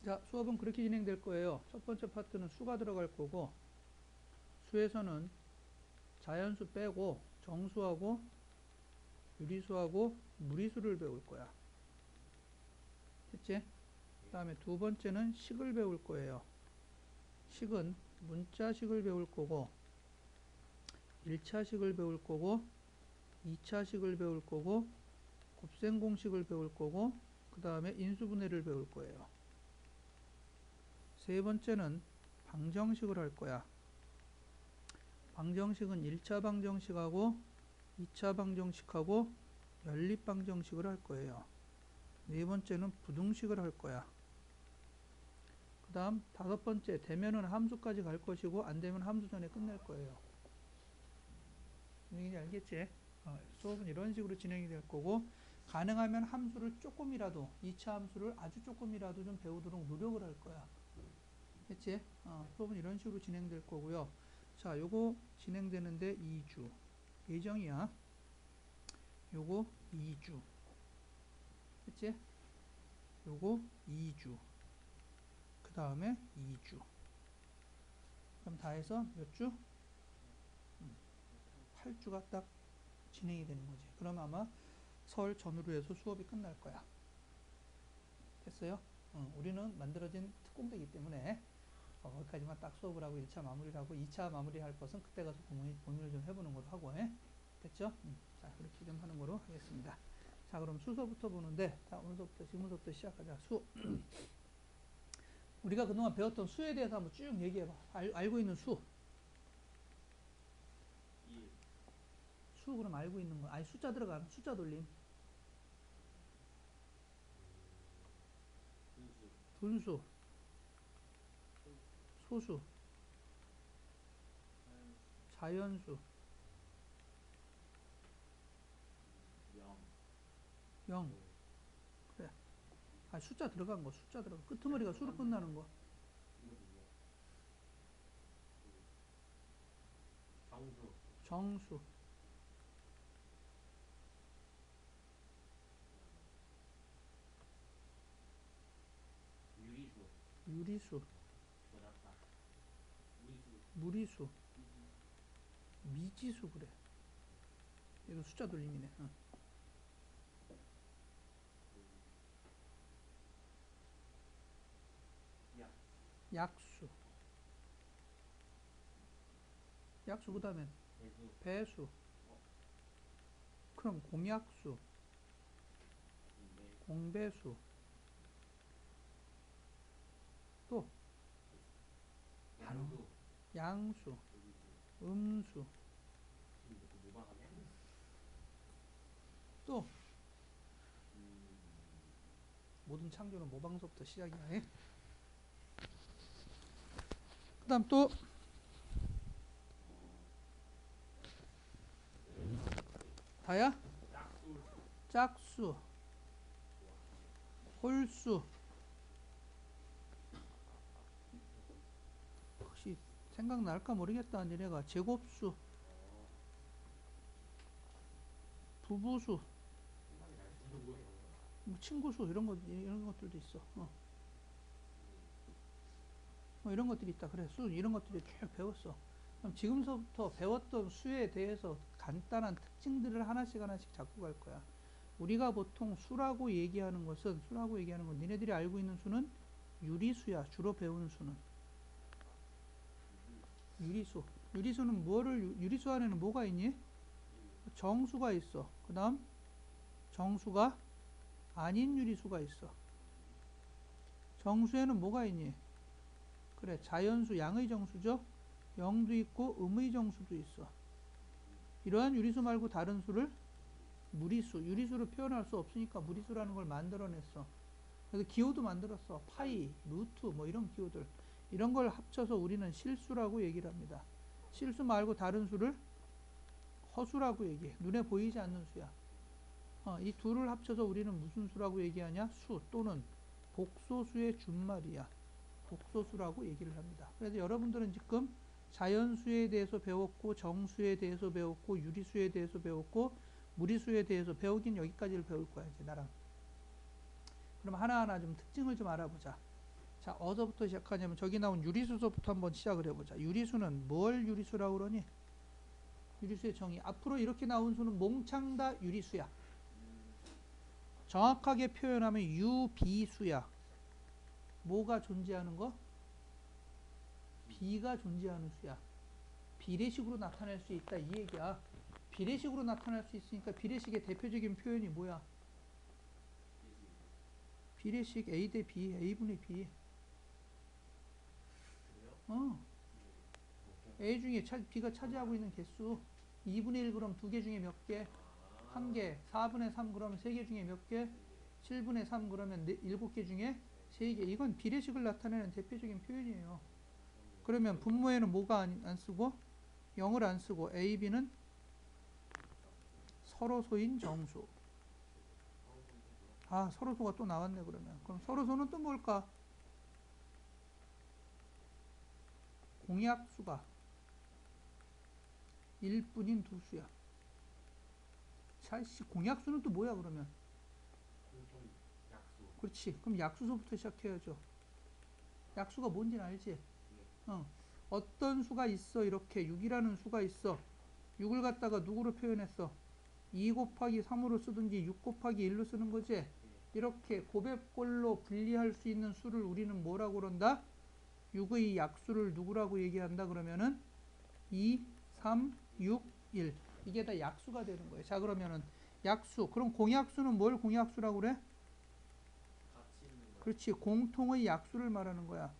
자, 수업은 그렇게 진행될 거예요. 첫 번째 파트는 수가 들어갈 거고, 수에서는 자연수 빼고 정수하고 유리수하고 무리수를 배울 거야. 됐지? 그 다음에 두 번째는 식을 배울 거예요. 식은 문자식을 배울 거고, 1차식을 배울 거고, 2차식을 배울 거고, 곱셈공식을 배울 거고, 그 다음에 인수분해를 배울 거예요. 세 번째는 방정식을 할 거야. 방정식은 1차 방정식하고 2차 방정식하고 연립방정식을 할 거예요. 네 번째는 부등식을 할 거야. 그 다음 다섯 번째, 되면은 함수까지 갈 것이고 안 되면 함수 전에 끝낼 거예요. 무슨 얘기인지 알겠지? 수업은 이런 식으로 진행이 될 거고, 가능하면 함수를 조금이라도, 2차 함수를 아주 조금이라도 좀 배우도록 노력을 할 거야. 됐지? 수업은 이런 식으로 진행될 거고요. 자, 요거 진행되는데 2주. 예정이야. 요거 2주. 됐지? 요거 2주. 그 다음에 2주. 그럼 다 해서 몇 주? 8주가 딱 진행이 되는 거지. 그럼 아마 설 전후로 해서 수업이 끝날 거야. 됐어요? 우리는 만들어진 특공대이기 때문에 거기까지만 딱 수업을 하고 1차 마무리를 하고 2차 마무리할 것은 그때 가서 고민을 좀 해보는 걸로 하고, 됐죠? 자, 그렇게 좀 하는 거로 하겠습니다. 자, 그럼 수서부터 보는데, 자, 오늘부터 지금부터 시작하자. 수. 우리가 그동안 배웠던 수에 대해서 한번 쭉 얘기해봐. 알고 있는 수. 수 그럼 알고 있는 거. 아니, 숫자 들어가면 숫자 돌림. 분수, 소수, 자연수, 0. 그래. 아, 숫자 들어간 거, 숫자 들어간 거. 끄트머리가 수로 끝나는 거. 정수, 유리수, 무리수, 미지수 그래. 이거 숫자 돌림이네. 약수, 약수 그 다음에 배수, 그럼 공약수, 공배수, 또 바로 양수, 음수, 또 모든 창조는 모방서부터 시작이야. 그 다음 또 다야? 짝수, 홀수, 혹시 생각날까 모르겠다. 니네가 제곱수, 부부수, 뭐 친구수 이런 것들도 있어. 이런 것들이 있다. 그래, 수 이런 것들이 쭉 배웠어. 그럼 지금서부터 배웠던 수에 대해서 간단한 특징들을 하나씩 하나씩 잡고 갈 거야. 우리가 보통 수라고 얘기하는 건 니네들이 알고 있는 수는 유리수야. 주로 배우는 수는 유리수. 유리수 안에는 뭐가 있니? 정수가 있어. 그 다음 정수가 아닌 유리수가 있어. 정수에는 뭐가 있니? 그래, 자연수, 양의 정수죠. 영도 있고 음의 정수도 있어. 이러한 유리수 말고 다른 수를 무리수, 유리수로 표현할 수 없으니까 무리수라는 걸 만들어냈어. 그래서 기호도 만들었어. 파이, 루트 뭐 이런 기호들. 이런 걸 합쳐서 우리는 실수라고 얘기를 합니다. 실수 말고 다른 수를 허수라고 얘기해. 눈에 보이지 않는 수야. 이 둘을 합쳐서 우리는 무슨 수라고 얘기하냐? 수 또는 복소수의 준말이야. 복소수라고 얘기를 합니다. 그래서 여러분들은 지금 자연수에 대해서 배웠고, 정수에 대해서 배웠고, 유리수에 대해서 배웠고, 무리수에 대해서 배우긴 여기까지를 배울 거야, 이제 나랑. 그럼 하나하나 좀 특징을 좀 알아보자. 자, 어디서부터 시작하냐면 저기 나온 유리수서부터 한번 시작을 해보자. 유리수는 뭘 유리수라고 그러니? 유리수의 정의. 앞으로 이렇게 나온 수는 몽창 다 유리수야. 정확하게 표현하면 유비수야. 뭐가 존재하는 거? 비가 존재하는 수야. 비례식으로 나타낼 수 있다 이 얘기야. 비례식으로 나타날 수 있으니까 비례식의 대표적인 표현이 뭐야? 비례식 A 대 B, A분의 B. A 중에 B가 차지하고 있는 개수 2분의 1 그럼 2개 중에 몇 개? 1개. 4분의 3 그러면 3개 중에 몇 개? 7분의 3 그러면 7개 중에 3개. 이건 비례식을 나타내는 대표적인 표현이에요. 그러면 분모에는 뭐가 안 쓰고? 0을 안 쓰고 A, B는 서로소인 정수. 아, 서로소가 또 나왔네 그러면. 그럼 서로소는 또 뭘까? 공약수가 1뿐인 두 수야. 자, 공약수는 또 뭐야 그러면? 그렇지. 그럼 약수서부터 시작해야죠. 약수가 뭔지는 알지? 어떤 수가 있어. 이렇게 6이라는 수가 있어. 6을 갖다가 누구로 표현했어? 2 곱하기 3으로 쓰든지 6 곱하기 1로 쓰는 거지. 이렇게 곱했꼴로 분리할 수 있는 수를 우리는 뭐라고 그런다? 6의 약수를 누구라고 얘기한다 그러면은 2, 3, 6, 1. 이게 다 약수가 되는 거예요. 자, 그러면은 약수. 그럼 공약수는 뭘 공약수라고 그래? 그렇지. 공통의 약수를 말하는 거야.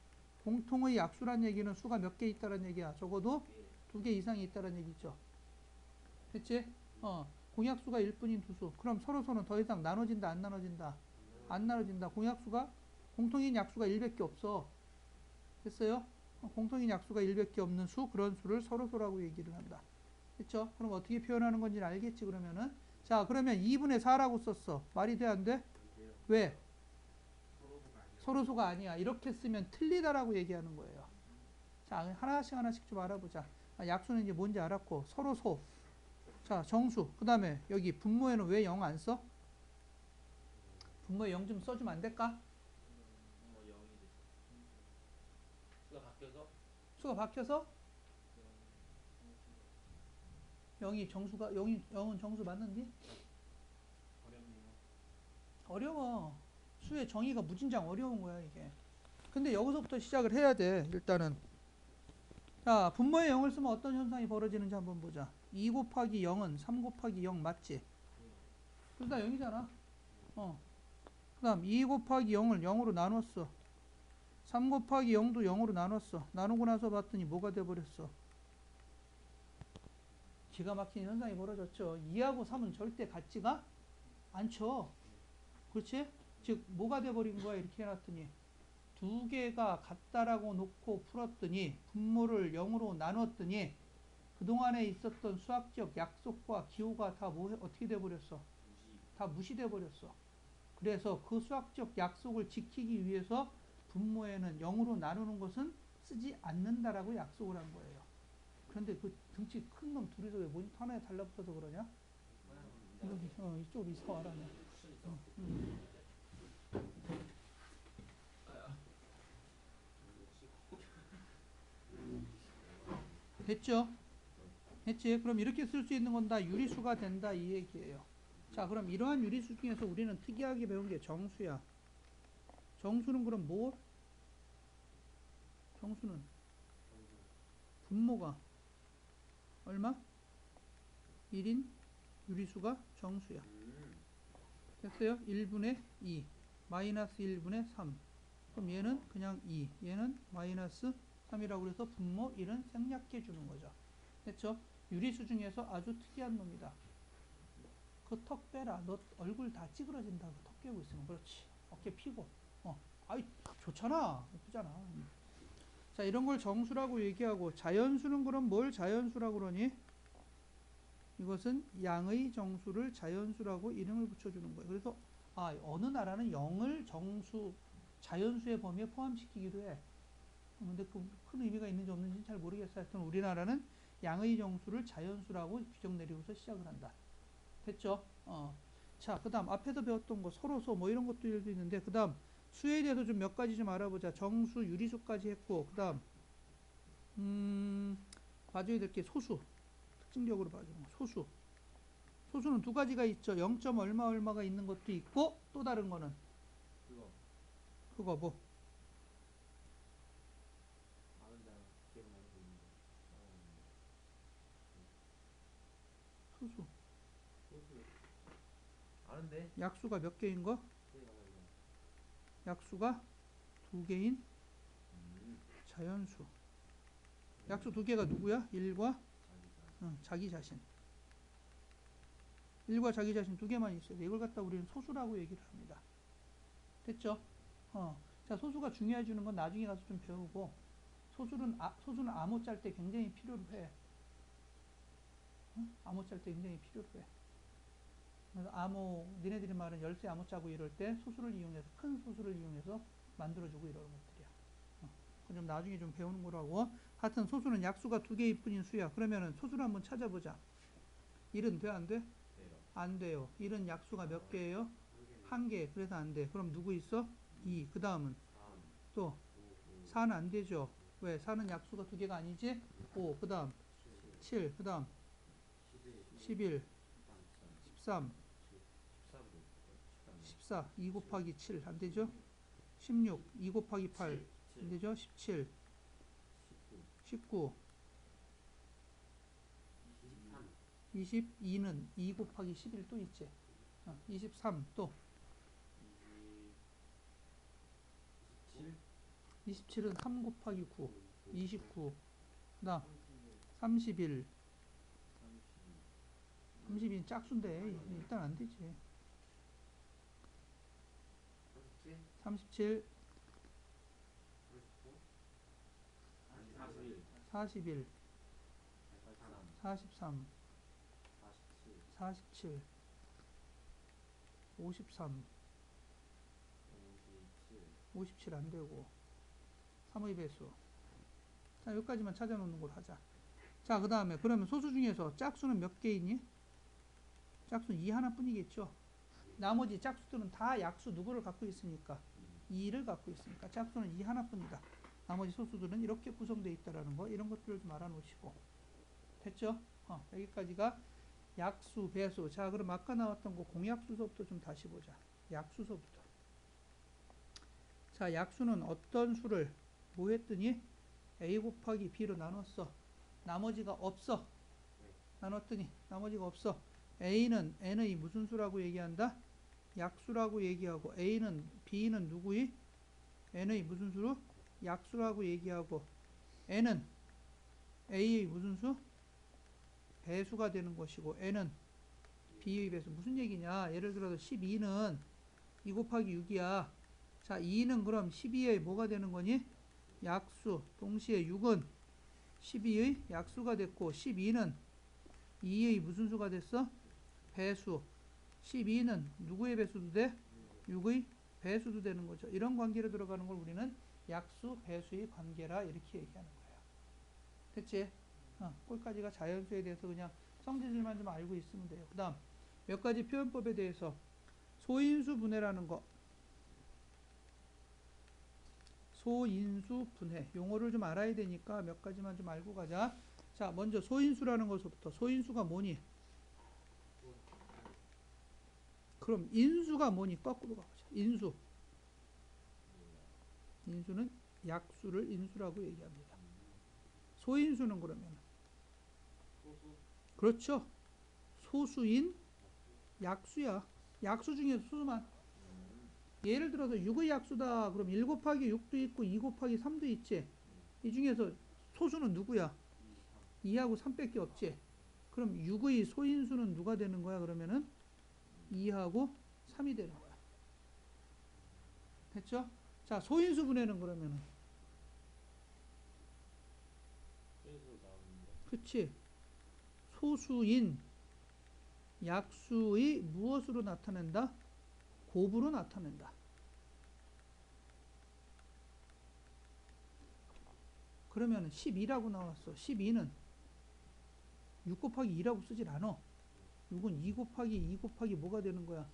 공통의 약수란 얘기는 수가 몇 개 있다는 얘기야. 적어도 2개 이상이 있다는 얘기죠. 됐지? 공약수가 1뿐인 두 수. 그럼 서로서는 더 이상 나눠진다, 안 나눠진다? 안 나눠진다. 공약수가, 공통인 약수가 1밖에 없어. 됐어요? 공통인 약수가 1밖에 없는 수, 그런 수를 서로소라고 얘기를 한다. 됐죠? 그럼 어떻게 표현하는 건지는 알겠지, 그러면은. 자, 그러면 2분의 4라고 썼어. 말이 돼, 안 돼? 왜? 서로소가 아니야. 이렇게 쓰면 틀리다라고 얘기하는 거예요. 자, 하나씩 좀 알아보자. 약수는 이제 뭔지 알았고, 서로소. 자, 정수. 그 다음에 여기 분모에는 왜 0 안 써? 분모에 0 좀 써주면 안 될까? 수가 바뀌어서 0이 정수가 0은 정수 맞는지? 어려워. 수의 정의가 무진장 어려운 거야 이게. 근데 여기서부터 시작을 해야 돼. 일단은 자, 분모에 0을 쓰면 어떤 현상이 벌어지는지 한번 보자. 2 곱하기 0은 3 곱하기 0 맞지? 둘 다 0이잖아. 그 다음 2 곱하기 0을 0으로 나눴어. 3 곱하기 0도 0으로 나눴어. 나누고 나서 봤더니 뭐가 돼버렸어? 기가 막힌 현상이 벌어졌죠. 2하고 3은 절대 같지가 않죠. 그렇지? 즉 뭐가 돼버린 거야 이렇게 해놨더니 두 개가 같다라고 놓고 풀었더니 분모를 0으로 나눴더니 그동안에 있었던 수학적 약속과 기호가 다 어떻게 돼버렸어? 다 무시돼 버렸어. 그래서 그 수학적 약속을 지키기 위해서 분모에는 0으로 나누는 것은 쓰지 않는다라고 약속을 한 거예요. 그런데 그 등치 큰 놈 둘이서 왜 모니터 하나에 달라붙어서 그러냐? 이쪽으로 이사 와라네. 됐죠? 됐지? 그럼 이렇게 쓸 수 있는 건 다 유리수가 된다 이 얘기예요. 자, 그럼 이러한 유리수 중에서 우리는 특이하게 배운 게 정수야. 정수는 그럼 뭐? 정수는 분모가 얼마? 1인 유리수가 정수야. 됐어요? 1분의 2 마이너스 1분의 3. 그럼 얘는 그냥 2, 얘는 마이너스 3이라고 해서 분모 1은 생략해 주는 거죠. 됐죠? 유리수 중에서 아주 특이한 놈이다. 그 턱 빼라. 너 얼굴 다 찌그러진다. 그 턱 깨고 있으면. 그렇지. 어깨 피고. 아이, 좋잖아. 예쁘잖아. 자, 이런 걸 정수라고 얘기하고, 자연수는 그럼 뭘 자연수라고 그러니? 이것은 양의 정수를 자연수라고 이름을 붙여주는 거예요. 그래서 어느 나라는 0을 정수, 자연수의 범위에 포함시키기도 해. 근데 그 큰 의미가 있는지 없는지 잘 모르겠어요. 하여튼 우리나라는 양의 정수를 자연수라고 규정 내리고서 시작을 한다. 됐죠? 자, 그 다음 앞에서 배웠던 거 서로소 뭐 이런 것도 있는데, 그 다음 수에 대해서 좀 몇 가지 좀 알아보자. 정수, 유리수까지 했고, 그 다음, 봐줘야 될 게 소수. 특징적으로 봐주는 거. 소수. 소수는 두 가지가 있죠. 0. 얼마 얼마가 있는 것도 있고, 또 다른 거는. 그거 뭐? 소수. 아는데? 약수가 몇 개인 거? 약수가 두 개인 자연수. 약수 두 개가 누구야? 1과 자기 자신. 1과 자기 자신 두 개만 있어요. 이걸 갖다 우리는 소수라고 얘기를 합니다. 됐죠? 자, 소수가 중요해지는 건 나중에 가서 좀 배우고, 소수는 암호 짤 때 굉장히 필요로 해. 암호 짤 때 굉장히 필요로 해. 그래서 니네들이 말하는 열쇠 암호 짜고 이럴 때 소수를 이용해서, 큰 소수를 이용해서 만들어주고 이러는 것들이야. 그건 좀 나중에 좀 배우는 거라고. 하여튼 소수는 약수가 두 개일 뿐인 수야. 그러면은 소수를 한번 찾아보자. 1은 돼, 안 돼? 돼요. 안 돼요. 1은 약수가 몇 개예요? 한 개. 그래서 안 돼. 그럼 누구 있어? 2. 그 다음은 또 4는 안 되죠. 왜? 4는 약수가 두 개가 아니지? 5. 그 다음 7. 그 다음 11. 13. 14. 2 곱하기 7. 안 되죠? 16. 2 곱하기 8. 안 되죠? 17. 19. 22는 2 곱하기 11 또 있지? 23. 또 27은 3 곱하기 9. 29. 그 다음 31. 32는 짝수인데 일단 안 되지. 37. 41. 43. 47. 53. 57 안 되고 3의 배수. 자, 여기까지만 찾아놓는 걸로 하자. 자, 그 다음에 그러면 소수 중에서 짝수는 몇 개 있니? 짝수는 2 하나뿐이겠죠. 나머지 짝수들은 다 약수 누구를 갖고 있으니까 2를 갖고 있으니까 짝수는 2 하나뿐이다. 나머지 소수들은 이렇게 구성되어 있다라는 거, 이런 것들을 좀 알아놓으시고. 됐죠? 여기까지가 약수, 배수. 자, 그럼 아까 나왔던 거 공약수서부터 좀 다시 보자. 약수서부터. 자, 약수는 어떤 수를 뭐 했더니 a 곱하기 b로 나눴어. 나머지가 없어. 나눴더니 나머지가 없어. a는 n의 무슨 수라고 얘기한다? 약수라고 얘기하고, a는 b는 누구이? n의 무슨 수로? 약수라고 얘기하고, n은 a의 무슨 수? 배수가 되는 것이고, n은 b의 배수. 무슨 얘기냐? 예를 들어서 12는 2 곱하기 6이야. 자, 2는 그럼 12의 뭐가 되는 거니? 약수. 동시에 6은 12의 약수가 됐고, 12는 2의 무슨 수가 됐어? 배수. 12는 누구의 배수도 돼? 6의 배수도 되는 거죠. 이런 관계로 들어가는 걸 우리는 약수, 배수의 관계라 이렇게 얘기하는 거예요. 됐지? 거기까지가 자연수에 대해서 그냥 성질만 좀 알고 있으면 돼요. 그 다음 몇 가지 표현법에 대해서 소인수 분해라는 거. 소인수 분해. 용어를 좀 알아야 되니까 몇 가지만 좀 알고 가자. 자, 먼저 소인수라는 것부터. 소인수가 뭐니? 그럼 인수가 뭐니? 거꾸로 가보자. 인수. 인수는 약수를 인수라고 얘기합니다. 소인수는 그러면 그렇죠. 소수인 약수야. 약수 중에 수만. 예를 들어서 6의 약수다. 그럼 1 곱하기 6도 있고 2 곱하기 3도 있지. 이 중에서 소수는 누구야? 2하고 3밖에 없지. 그럼 6의 소인수는 누가 되는 거야? 그러면은 2하고 3이 되는 거야. 됐죠? 자, 소인수 분해는 그러면은 그치. 소수인 약수의 무엇으로 나타낸다? 곱으로 나타낸다. 그러면 12라고 나왔어. 12는 6 곱하기 2라고 쓰질 않아. 6은 2 곱하기 2 곱하기 뭐가 되는 거야?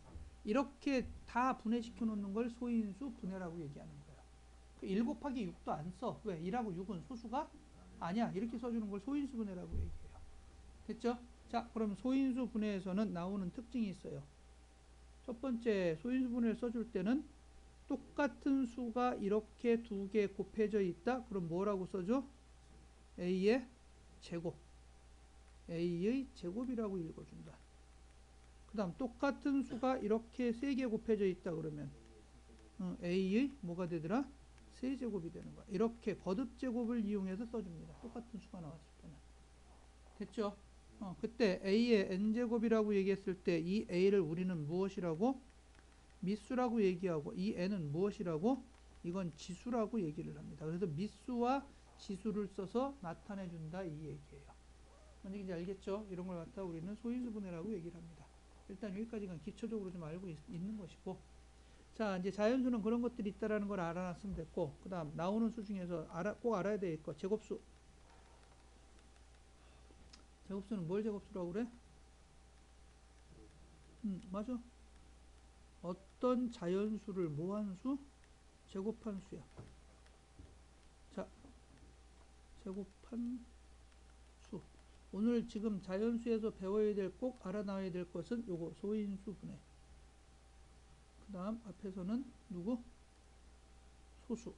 이렇게 다 분해시켜 놓는 걸 소인수 분해라고 얘기하는 거예요. 1 곱하기 6도 안 써. 왜? 1하고 6은 소수가 아니야. 이렇게 써주는 걸 소인수 분해라고 얘기해요. 됐죠? 자, 그럼 소인수 분해에서는 나오는 특징이 있어요. 첫 번째, 소인수 분해를 써줄 때는 똑같은 수가 이렇게 두 개 곱해져 있다. 그럼 뭐라고 써줘? A의 제곱. A의 제곱이라고 읽어준다. 그 다음 똑같은 수가 이렇게 세 개 곱해져 있다. 그러면 A의 뭐가 되더라? 세제곱이 되는 거야. 이렇게 거듭제곱을 이용해서 써줍니다. 똑같은 수가 나왔을 때는. 됐죠? 그때 A의 n제곱이라고 얘기했을 때 이 A를 우리는 무엇이라고? 미수라고 얘기하고 이 n은 무엇이라고? 이건 지수라고 얘기를 합니다. 그래서 미수와 지수를 써서 나타내준다 이 얘기예요. 뭔지 이제 알겠죠? 이런 걸 갖다 우리는 소인수 분해라고 얘기를 합니다. 일단 여기까지는 기초적으로 좀 알고 있는 것이고, 자 이제 자연수는 그런 것들이 있다라는 걸 알아놨으면 됐고, 그 다음 나오는 수 중에서 꼭 알아야 될 거 제곱수. 제곱수는 뭘 제곱수라고 그래? 맞아. 어떤 자연수를 뭐한 수? 제곱한 수야. 자, 제곱한 수. 오늘 지금 자연수에서 배워야 될, 꼭 알아놔야 될 것은 요거 소인수 분해. 그 다음 앞에서는 누구? 소수.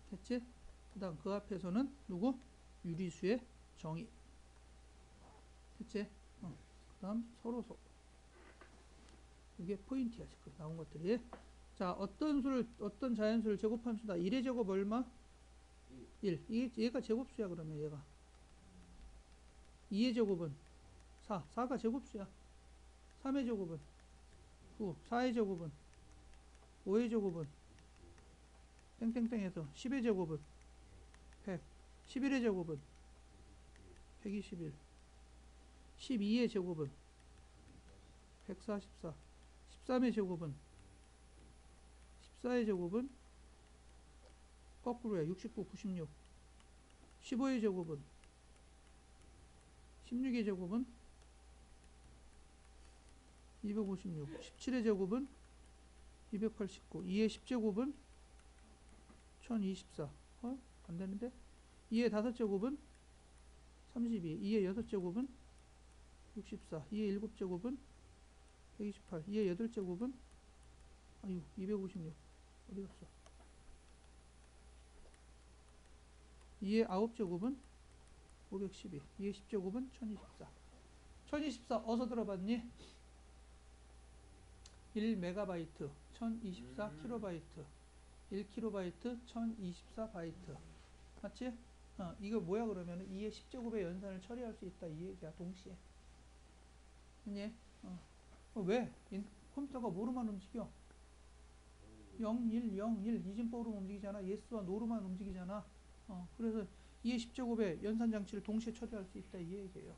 됐지? 그 다음 그 앞에서는 누구? 유리수의 정의. 됐지? 그 다음 서로소. 이게 포인트야 지금 나온 것들이. 자, 어떤 자연수를 제곱한 수다. 1의 제곱 얼마? 1. 얘가 제곱수야. 그러면 얘가 2의 제곱은 4. 4가 제곱수야. 3의 제곱은 9. 4의 제곱은 5의 제곱은 땡땡땡해서 10의 제곱은 100. 11의 제곱은 121. 12의 제곱은 144. 13의 제곱은 14의 제곱은 거꾸로야. 69, 96. 15의 제곱은 16의 제곱은 256. 17의 제곱은 289. 2의 10제곱은 1024. 안 되는데? 2의 5제곱은 32. 2의 6제곱은 64. 2의 7제곱은 128. 2의 8제곱은 256. 어디 갔어? 2의 9제곱은 512. 2의 10제곱은 1024. 1024 어디서 들어봤니? 1메가바이트 1024kB 1kB 1024바이트 맞지? 이거 뭐야 그러면 2의 10제곱의 연산을 처리할 수 있다 이 얘기야. 동시에. 그니? 왜? 컴퓨터가 뭐로만 움직여? 0, 1, 0, 1 이진법으로 움직이잖아. yes와 no로만 움직이잖아. 그래서 2의 10제곱의 연산장치를 동시에 처리할 수 있다 이 얘기예요.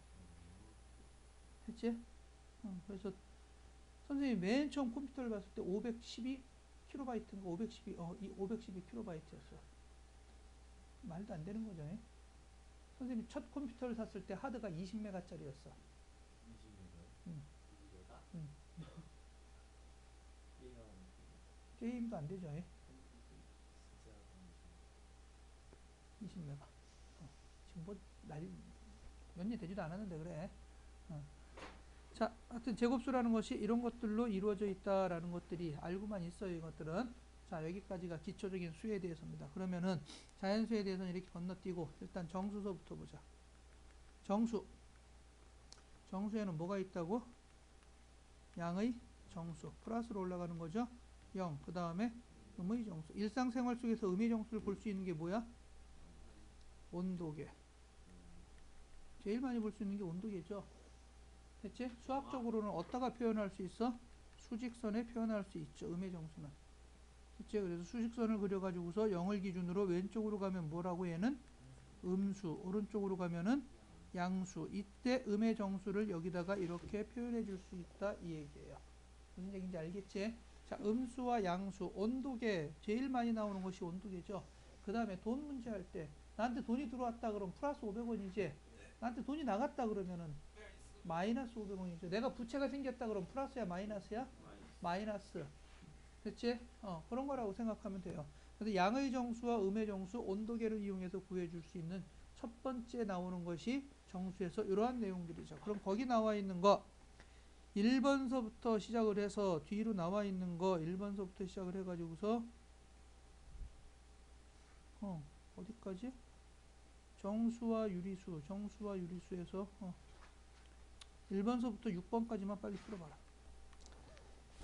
됐지? 그래서 선생님이 맨 처음 컴퓨터를 봤을 때 512kB인가 512kB였어. 말도 안 되는 거죠. 선생님이 첫 컴퓨터를 샀을 때 하드가 20메가짜리였어. 20메가? 게임도 안 되죠. 20메가. 지금 뭐 몇 년 되지도 않았는데 그래. 자, 하여튼 제곱수라는 것이 이런 것들로 이루어져 있다라는 것들이 알고만 있어요. 이것들은. 자, 여기까지가 기초적인 수에 대해서입니다. 그러면은 자연수에 대해서는 이렇게 건너뛰고 일단 정수서부터 보자. 정수. 정수에는 뭐가 있다고? 양의 정수. 플러스로 올라가는 거죠. 0. 그 다음에 음의 정수. 일상생활 속에서 음의 정수를 볼 수 있는 게 뭐야? 온도계. 제일 많이 볼 수 있는 게 온도계죠. 됐지? 수학적으로는 어디다가 표현할 수 있어? 수직선에 표현할 수 있죠. 음의 정수는. 됐지? 그래서 수직선을 그려가지고서 0을 기준으로 왼쪽으로 가면 뭐라고 얘는? 음수. 오른쪽으로 가면은 양수. 이때 음의 정수를 여기다가 이렇게 표현해 줄 수 있다. 이 얘기예요. 무슨 얘기인지 알겠지? 자, 음수와 양수. 온도계. 제일 많이 나오는 것이 온도계죠. 그 다음에 돈 문제 할 때 나한테 돈이 들어왔다 그러면 플러스 500원이지. 나한테 돈이 나갔다 그러면은 마이너스 500원이죠. 내가 부채가 생겼다 그럼 플러스야 마이너스야? 마이너스. 됐지? 그런 거라고 생각하면 돼요. 그래서 양의 정수와 음의 정수, 온도계를 이용해서 구해줄 수 있는 첫 번째 나오는 것이 정수에서 이러한 내용들이죠. 그럼 거기 나와 있는 거 1번서부터 시작을 해서 뒤로 나와 있는 거 1번서부터 시작을 해가지고서 어디까지? 정수와 유리수에서 1번서부터 6번까지만 빨리 풀어봐라.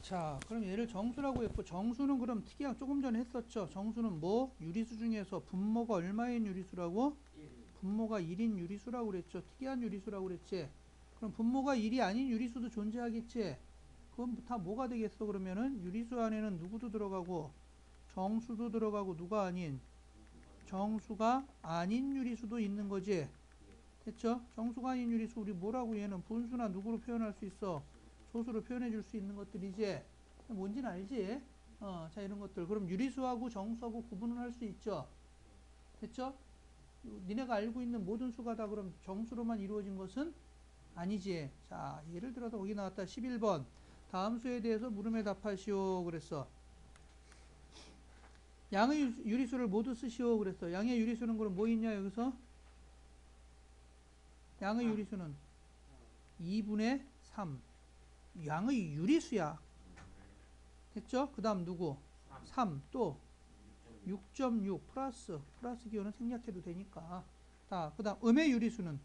자, 그럼 얘를 정수라고 했고, 정수는 그럼 특이한 조금 전에 했었죠. 정수는 뭐? 유리수 중에서 분모가 얼마인 유리수라고? 분모가 1인 유리수라고 그랬죠. 특이한 유리수라고 그랬지. 그럼 분모가 1이 아닌 유리수도 존재하겠지. 그럼 다 뭐가 되겠어? 그러면은 유리수 안에는 누구도 들어가고 정수도 들어가고 누가 아닌 정수가 아닌 유리수도 있는 거지. 됐죠? 정수가 아닌 유리수 우리 뭐라고 얘는 분수나 누구로 표현할 수 있어? 소수로 표현해 줄 수 있는 것들이지. 뭔지는 알지? 자, 이런 것들. 그럼 유리수하고 정수하고 구분을 할 수 있죠. 됐죠? 니네가 알고 있는 모든 수가 다 그럼 정수로만 이루어진 것은 아니지. 자, 예를 들어서 거기 나왔다. 11번. 다음 수에 대해서 물음에 답하시오. 그랬어. 양의 유리수를 모두 쓰시오. 그랬어. 양의 유리수는 그럼 뭐 있냐, 여기서? 양의 유리수는 2분의 3. 양의 유리수야. 됐죠? 그 다음 누구? 3. 또 6.6 플러스 기호는 생략해도 되니까. 자, 그 다음 음의 유리수는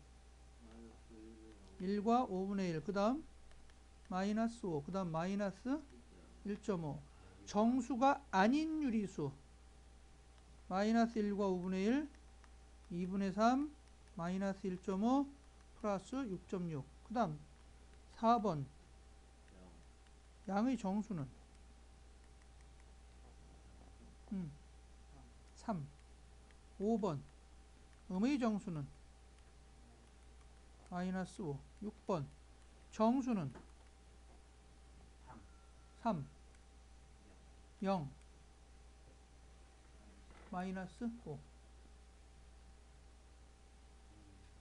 1과 5분의 1. 그 다음 마이너스 5. 그 다음 마이너스 1.5. 정수가 아닌 유리수 마이너스 1과 5분의 1, 2분의 3, 마이너스 1.5 플러스 6.6. 그 다음 4번 양의 정수는 3. 5번 음의 정수는 마이너스 5. 6번 정수는 3. 0. 마이너스 5.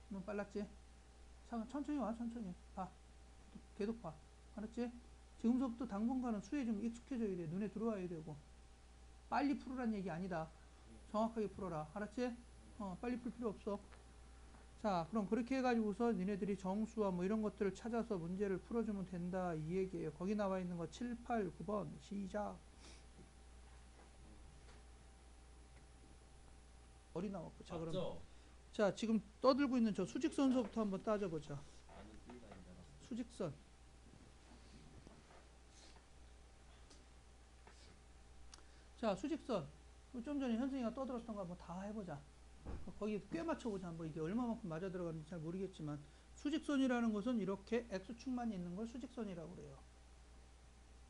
너무 빨랐지? 천천히 와, 천천히. 봐. 계속 봐. 알았지? 지금서부터 당분간은 수에 좀 익숙해져야 돼. 눈에 들어와야 되고. 빨리 풀으란 얘기 아니다. 정확하게 풀어라. 알았지? 빨리 풀 필요 없어. 자, 그럼 그렇게 해가지고서 니네들이 정수와 뭐 이런 것들을 찾아서 문제를 풀어주면 된다. 이 얘기예요. 거기 나와 있는 거 7, 8, 9번 시작. 머리 나왔고. 자, 그럼. 자, 지금 떠들고 있는 저 수직선서부터 한번 따져보자. 수직선. 자, 수직선. 좀 전에 현승이가 떠들었던 거 한번 다 해보자. 거기 꽤 맞춰보자. 한번 이게 얼마만큼 맞아 들어가는지 잘 모르겠지만 수직선이라는 것은 이렇게 X축만 있는 걸 수직선이라고 그래요.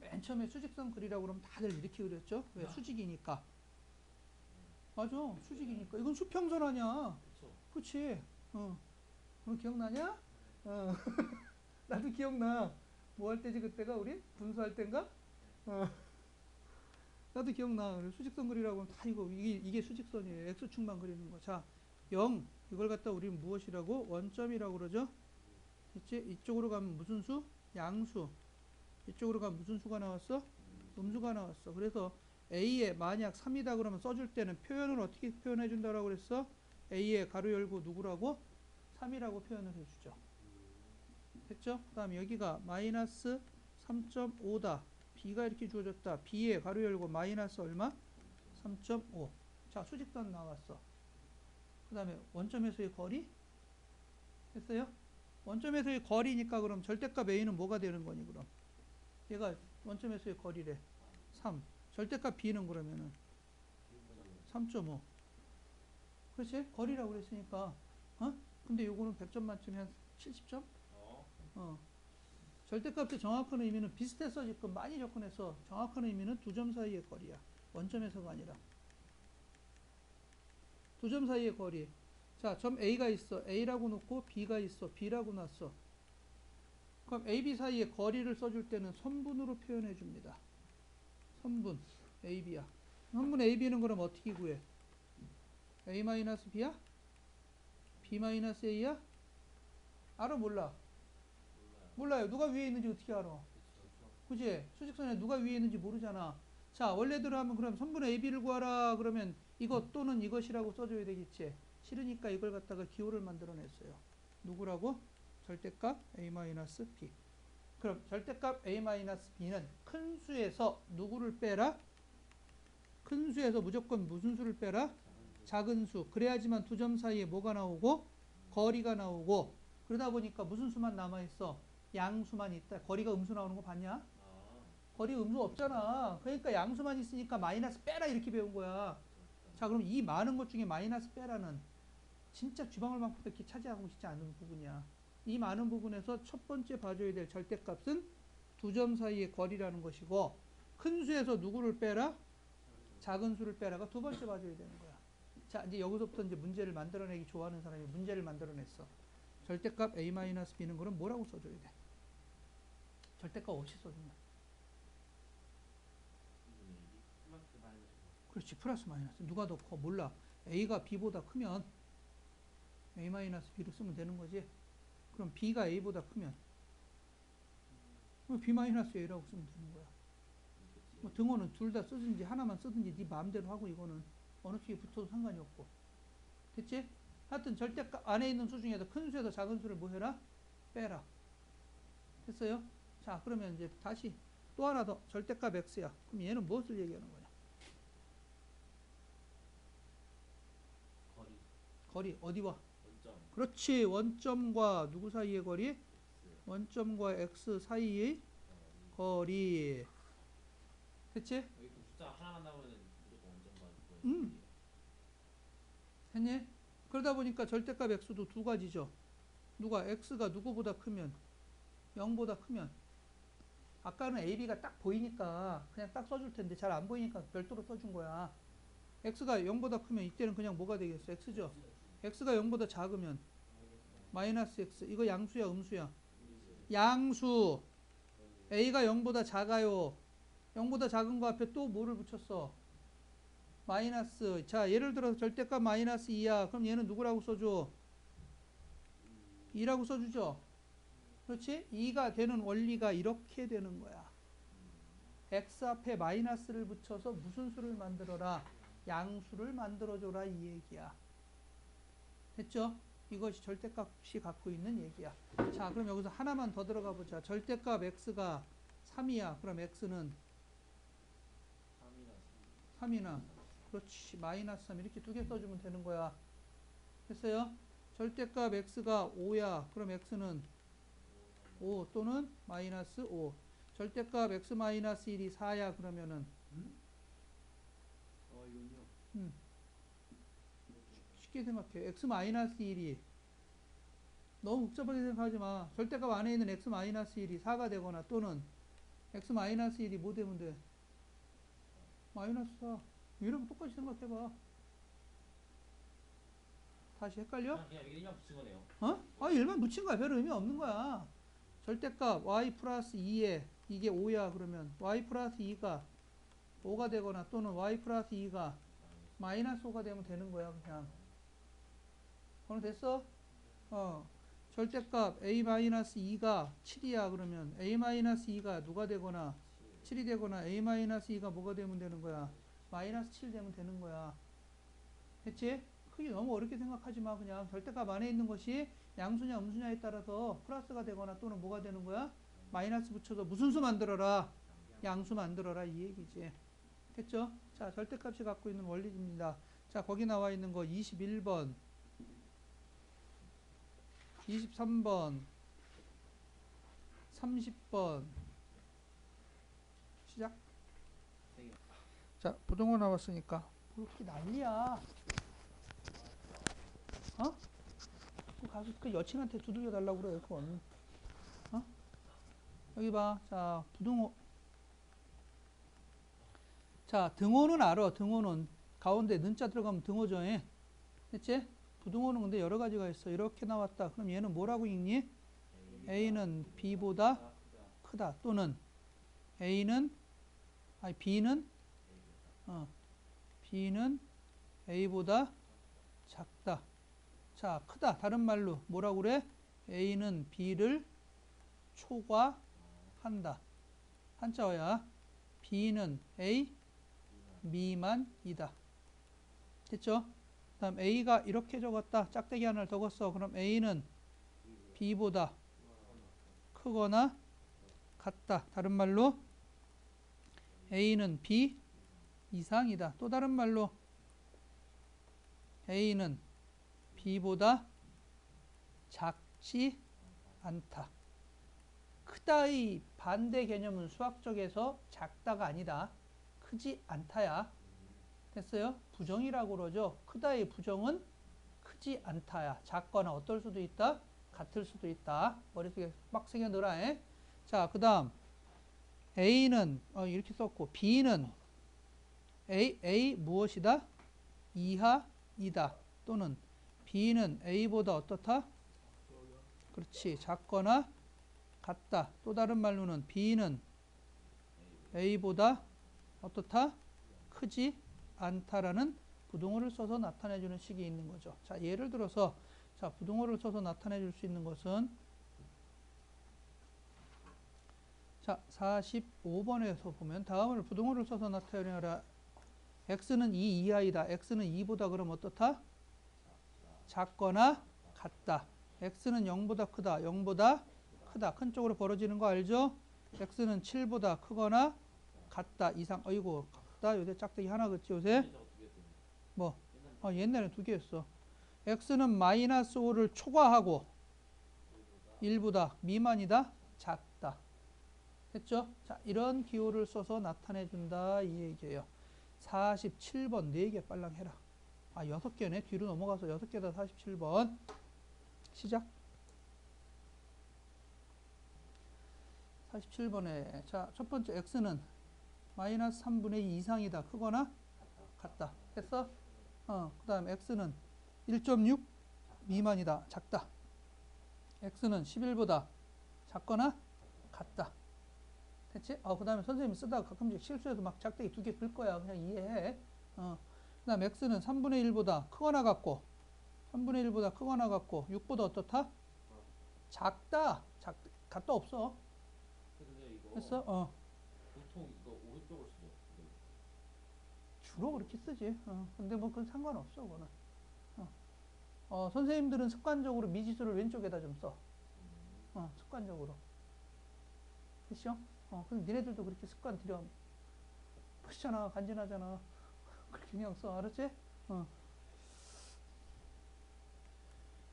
맨 처음에 수직선 그리라고 그러면 다들 이렇게 그렸죠? 왜? 수직이니까. 맞아. 수직이니까. 이건 수평선 아니야. 그치? 너 기억나냐? 나도 기억나. 뭐 할 때지 그때가 우리? 분수할 땐가? 나도 기억나. 수직선 그리라고 하면 다 이게 수직선이에요. X축만 그리는 거. 자, 0. 이걸 갖다 우리는 무엇이라고? 원점이라고 그러죠? 됐지? 이쪽으로 가면 무슨 수? 양수. 이쪽으로 가면 무슨 수가 나왔어? 음수가 나왔어. 그래서 A에 만약 3이다 그러면 써줄 때는 표현을 어떻게 표현해 준다라고 그랬어? A에 가로 열고 누구라고? 3이라고 표현을 해주죠. 됐죠? 그 다음 여기가 마이너스 3.5다. B가 이렇게 주어졌다. B에 가로 열고 마이너스 얼마? 3.5. 자, 수직선 나왔어. 그 다음에 원점에서의 거리? 됐어요? 원점에서의 거리니까 그럼 절대값 A는 뭐가 되는 거니 그럼? 얘가 원점에서의 거리래. 3. 절대값 B는 그러면은 3.5. 그렇지? 거리라고 그랬으니까. 근데 요거는 100점 만점에 한 70점? 절대값의 정확한 의미는 비슷해서 지금 많이 접근해서 정확한 의미는 두 점 사이의 거리야. 원점에서가 아니라. 두 점 사이의 거리. 자, 점 A가 있어. A라고 놓고 B가 있어. B라고 놨어. 그럼 A, B 사이의 거리를 써줄 때는 선분으로 표현해 줍니다. 선분. A, B야. 선분 A, B는 그럼 어떻게 구해? A-B야? B-A야? 알아 몰라? 몰라요. 누가 위에 있는지 어떻게 알아? 그지? 수직선에 누가 위에 있는지 모르잖아. 자, 원래대로 하면 그럼 선분의 AB를 구하라. 그러면 이것 또는 이것이라고 써줘야 되겠지. 싫으니까 이걸 갖다가 기호를 만들어냈어요. 누구라고? 절대값 A-B. 그럼 절대값 A-B는 큰 수에서 누구를 빼라? 큰 수에서 무조건 무슨 수를 빼라? 작은 수. 그래야지만 두 점 사이에 뭐가 나오고? 거리가 나오고. 그러다 보니까 무슨 수만 남아있어? 양수만 있다. 거리가 음수 나오는 거 봤냐? 거리 음수 없잖아. 그러니까 양수만 있으니까 마이너스 빼라 이렇게 배운 거야. 자, 그럼 이 많은 것 중에 마이너스 빼라는 진짜 쥐방울만큼도 이렇게 차지하고 싶지 않은 부분이야. 이 많은 부분에서 첫 번째 봐줘야 될 절대값은 두 점 사이의 거리라는 것이고, 큰 수에서 누구를 빼라? 작은 수를 빼라가 두 번째 봐줘야 되는 거야. 자, 이제 여기서부터 이제 문제를 만들어내기 좋아하는 사람이 문제를 만들어냈어. 절대값 A-B는 그럼 뭐라고 써줘야 돼? 절대값 없이 써주면. 그렇지, 플러스 마이너스. 누가 더 커? 몰라. A가 B보다 크면 A-B를 쓰면 되는 거지. 그럼 B가 A보다 크면 B-A라고 쓰면 되는 거야. 뭐 등호는 둘 다 쓰든지 하나만 쓰든지 네 마음대로 하고, 이거는 어느 쪽에 붙어도 상관이 없고. 됐지? 하여튼 절대값 안에 있는 수 중에서 큰 수에서 작은 수를 뭐 해라? 빼라. 됐어요? 자, 그러면 이제 다시 또 하나 더. 절대값 X야. 그럼 얘는 무엇을 얘기하는 거냐? 거리. 어디와? 원점. 그렇지. 원점과 누구 사이의 거리? X. 원점과 X 사이의 거리. 됐지? 여기 그 숫자 하나만 나오면은 무조건 원점과 했니? 그러다 보니까 절대값 X도 두 가지죠. 누가 X가 누구보다 크면 0보다 크면, 아까는 AB가 딱 보이니까 그냥 딱 써줄 텐데 잘 안 보이니까 별도로 써준 거야. X가 0보다 크면 이때는 그냥 뭐가 되겠어? X죠. X가 0보다 작으면 마이너스 X. 이거 양수야 음수야? 양수. A가 0보다 작아요. 0보다 작은 거 앞에 또 뭐를 붙였어? 마이너스. 자, 예를 들어서 절대값 마이너스 2야. 그럼 얘는 누구라고 써줘? 2라고 써주죠. 그렇지? 2가 되는 원리가 이렇게 되는 거야. X 앞에 마이너스를 붙여서 무슨 수를 만들어라? 양수를 만들어줘라, 이 얘기야. 됐죠? 이것이 절대값이 갖고 있는 얘기야. 자, 그럼 여기서 하나만 더 들어가 보자. 절대값 X가 3이야. 그럼 X는 3이나. 그렇지. 마이너스 3 이렇게 두 개 써주면 되는 거야. 됐어요? 절대값 X가 5야. 그럼 X는 5 또는 마이너스 5. 절대값 X 마이너스 1이 4야. 그러면은 이건요. 쉽게 생각해. X 마이너스 1이 너무 복잡하게 생각하지 마. 절대값 안에 있는 X 마이너스 1이 4가 되거나 또는 X 마이너스 1이 뭐 되면 돼? 마이너스 4. 이러면 똑같이 생각해봐. 다시 헷갈려? 그냥 여기 1만 붙인 거네요. 어? 1만 붙인 거야. 별 의미 없는 거야. 절대값 y 플러스 2에 이게 5야. 그러면 y 플러스 2가 5가 되거나 또는 y 플러스 2가 마이너스 5가 되면 되는 거야. 그냥. 오늘 됐어? 절대값 a-2가 7이야. 그러면 a-2가 누가 되거나 7이 되거나 a-2가 뭐가 되면 되는 거야? 마이너스 7 되면 되는 거야. 됐지? 크게 너무 어렵게 생각하지 마. 그냥 절대값 안에 있는 것이 양수냐 음수냐에 따라서 플러스가 되거나 또는 뭐가 되는 거야? 마이너스 붙여서 무슨 수 만들어라? 양수 만들어라, 이 얘기지. 됐죠? 자, 절대값이 갖고 있는 원리입니다. 자, 거기 나와 있는 거 21번, 23번, 30번. 시작. 자, 부등호 나왔으니까 그렇게 난리야. 가서 그 여친한테 두들겨 달라고 그래. 그건. 여기 봐. 자, 부등호. 자, 등호는 알아. 등호는 가운데 는자 들어가면 등호죠. 됐지? 부등호는 근데 여러 가지가 있어. 이렇게 나왔다. 그럼 얘는 뭐라고 읽니? A는 B보다 크다. 또는 B는 A보다 작다. 자, 크다. 다른 말로 뭐라고 그래? A는 B를 초과한다. 한자어야. B는 A 미만이다. 됐죠? 그 다음 A가 이렇게 적었다. 짝대기 하나를 더 걷어. 그럼 A는 B보다 크거나 같다. 다른 말로 A는 B 이상이다. 또 다른 말로 A는 B보다 작지 않다. 크다의 반대 개념은 수학적에서 작다가 아니다. 크지 않다야. 됐어요? 부정이라고 그러죠. 크다의 부정은 크지 않다야. 작거나 어떨 수도 있다. 같을 수도 있다. 머릿속에 막 새겨 넣으라. 자, 그 다음 A는 이렇게 썼고 B는 A 무엇이다? 이하이다. 또는 B는 A보다 어떻다? 그렇지. 작거나 같다. 또 다른 말로는 B는 A보다 어떻다? 크지 않다라는 부동어를 써서 나타내주는 식이 있는 거죠. 자, 예를 들어서 자, 부동어를 써서 나타내줄 수 있는 것은 자, 45번에서 보면 다음을 부동어를 써서 나타내라. x는 2 이하이다. x는 2보다 그럼 어떻다? 작거나 같다. x는 0보다 크다. 0보다 크다. 큰 쪽으로 벌어지는 거 알죠? x는 7보다 크거나 같다. 이상. 어이구, 같다. 요새 짝대기 하나 긋지 요새? 뭐? 옛날에 2개였어. x는 마이너스 5를 초과하고 1보다 미만이다. 작다. 됐죠? 자, 이런 기호를 써서 나타내준다. 이 얘기예요. 47번 4개 빨랑 해라. 6개네. 뒤로 넘어가서 6개다. 47번. 시작. 47번에 자, 첫 번째 x는 마이너스 3분의 2 이상이다. 크거나 같다. 됐어? 그 다음 x는 1.6 미만이다. 작다. x는 11보다 작거나 같다. 됐지? 그 다음에 선생님이 쓰다가 가끔씩 실수해서 막 작대기 2개 긁 거야. 그냥 이해해. 그 다음 x는 3분의 1보다 크거나 같고 3분의 1보다 크거나 같고 6보다 어떻다? 작다. 같다 없어. 됐어? 보통 이거 오른쪽으로 쓰죠. 주로 그렇게 쓰지. 근데 뭐 그건 상관없어. 그거는. 선생님들은 습관적으로 미지수를 왼쪽에다 좀 써. 습관적으로. 됐죠? 그럼 니네들도 그렇게 습관 들여. 멋있잖아. 간지나잖아. 그렇게 그냥 써. 알았지?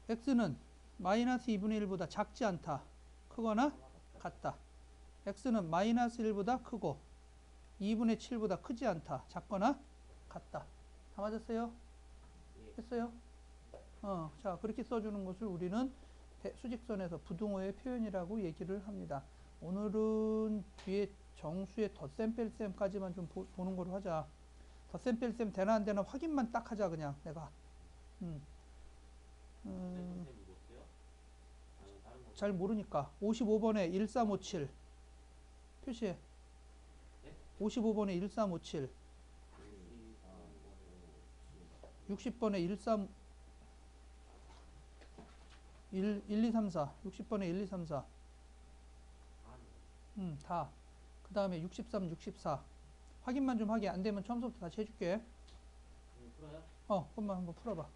x는 마이너스 2분의 1보다 작지 않다. 크거나 같다. x는 마이너스 1보다 크고 2분의 7보다 크지 않다. 작거나 같다. 다 맞았어요? 됐어요? 자, 그렇게 써주는 것을 우리는 수직선에서 부등호의 표현이라고 얘기를 합니다. 오늘은 뒤에 정수의 덧셈 뺄셈까지만 좀 보는 걸로 하자. 덧셈 뺄셈 되나 안 되나 확인만 딱 하자. 그냥 내가 잘 모르니까 55번에 1357 표시해. 55번에 1357 60번에 1234 60번에 1234 다. 그 다음에 63, 64 확인만 좀 하게. 안 되면 처음부터 다시 해줄게. 풀어요? 그것만 한번 풀어봐.